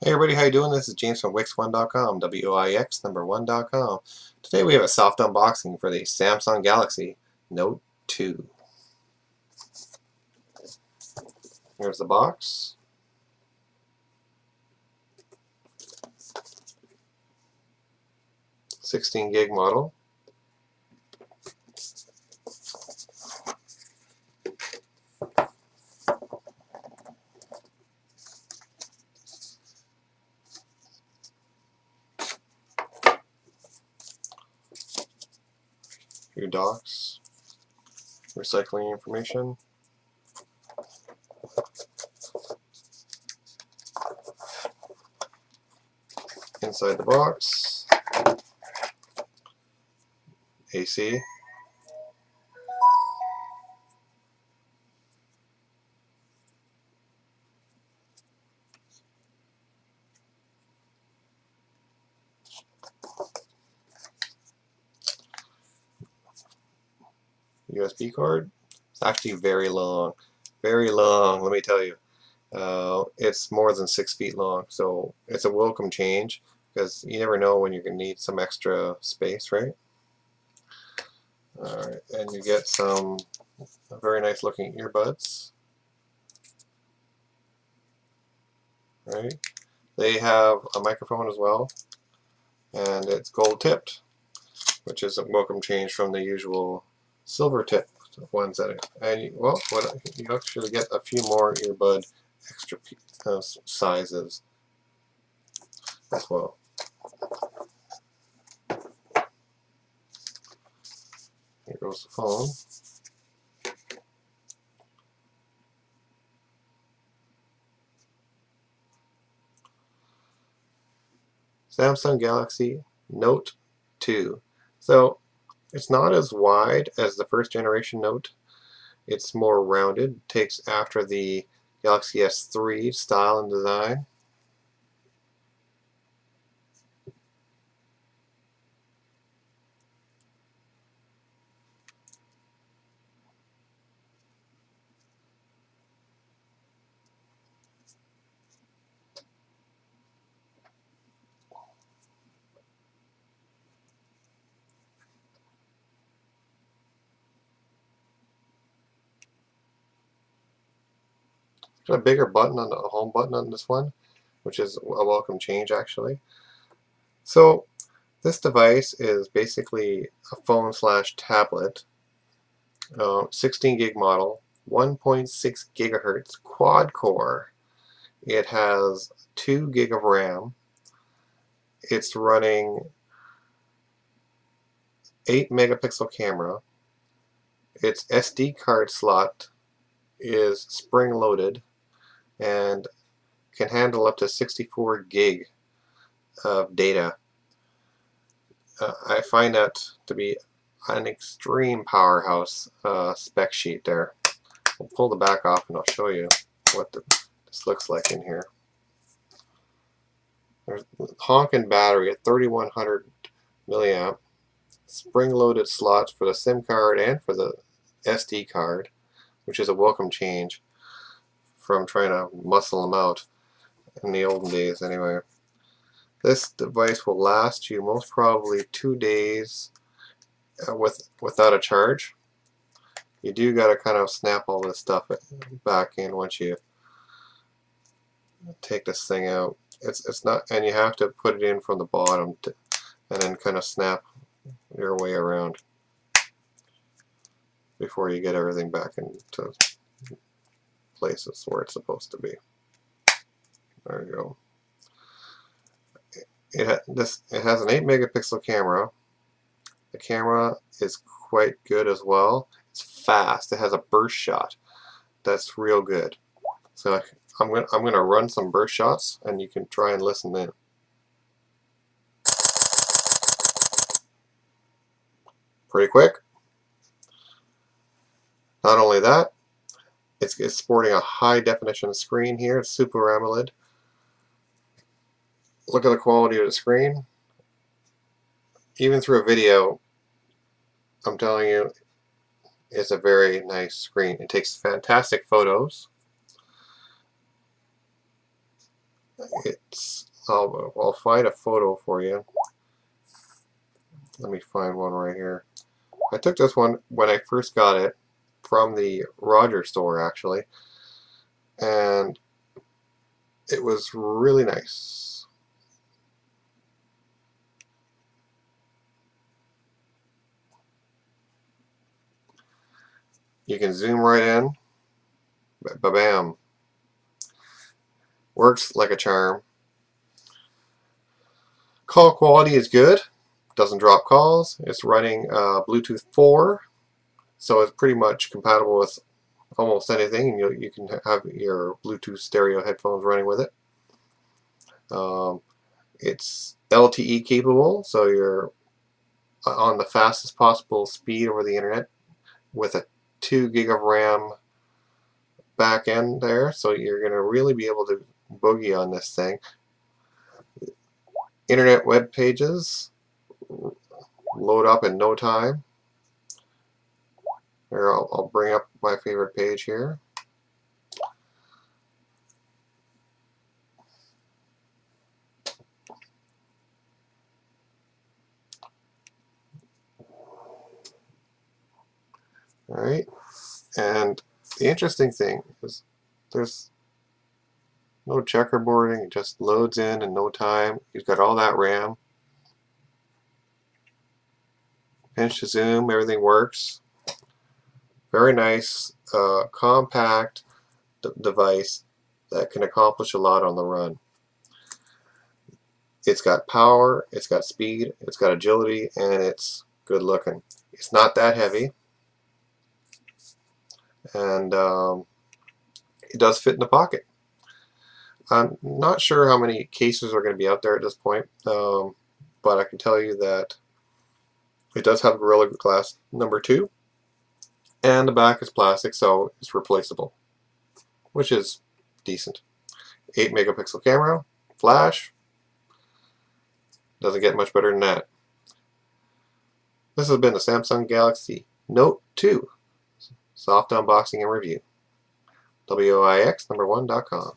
Hey everybody, how you doing? This is James from Wix1.com, WIX1.com. Today we have a soft unboxing for the Samsung Galaxy Note 2. Here's the box. $16 gig model. Your docs. Recycling information. Inside the box. AC. USB cord. It's actually very long. Very long, let me tell you. It's more than 6 feet long, so it's a welcome change because you never know when you're going to need some extra space, right? Alright, and you get some very nice looking earbuds. Right? They have a microphone as well, and it's gold tipped, which is a welcome change from the usual silver tipped ones that you actually get a few more earbud extra sizes as well. Here goes the phone. Samsung Galaxy Note 2. So it's not as wide as the first generation Note. It's more rounded. Takes after the Galaxy S3 style and design. Got a bigger button on the home button on this one, which is a welcome change actually. So this device is basically a phone slash tablet, 16 gig model, 1.6 gigahertz quad core. It has 2 gig of RAM. It's running 8 megapixel camera. Its SD card slot is spring loaded and can handle up to 64 gig of data. I find that to be an extreme powerhouse spec sheet there. We'll pull the back off and I'll show you what this looks like in here. There's honking battery at 3100 milliamp, spring-loaded slots for the SIM card and for the SD card, which is a welcome change from trying to muscle them out in the olden days anyway. This device will last you most probably 2 days without a charge. You do got to kind of snap all this stuff back in once you take this thing out. It's not, and you have to put it in from the bottom and then kind of snap your way around before you get everything back into places where it's supposed to be. There you go. It has an 8 megapixel camera. The camera is quite good as well. It's fast. It has a burst shot that's real good. So I'm gonna run some burst shots, and you can try and listen in. Pretty quick. Not only that, it's sporting a high definition screen here. It's Super AMOLED. Look at the quality of the screen. Even through a video, I'm telling you, it's a very nice screen. It takes fantastic photos. It's So I'll find a photo for you. Let me find one right here. I took this one when I first got it from the Rogers store, actually, and it was really nice. You can zoom right in. Ba-bam. Works like a charm. Call quality is good. Doesn't drop calls. It's running Bluetooth 4, so it's pretty much compatible with almost anything, and you can have your Bluetooth stereo headphones running with it. It's LTE capable, so you're on the fastest possible speed over the internet with a 2 gig of RAM back end there, so you're going to really be able to boogie on this thing. Internet web pages load up in no time. Here, I'll bring up my favorite page here. Alright, and the interesting thing is there's no checkerboarding, it just loads in no time. You've got all that RAM. Pinch to zoom, everything works. Very nice, compact device that can accomplish a lot on the run. It's got power, it's got speed, it's got agility, and it's good looking. It's not that heavy, and it does fit in the pocket. I'm not sure how many cases are going to be out there at this point, but I can tell you that it does have Gorilla Glass number 2, and the back is plastic, so it's replaceable, which is decent. 8 megapixel camera, flash, doesn't get much better than that. This has been the Samsung Galaxy Note 2 soft unboxing and review. WOIX1.com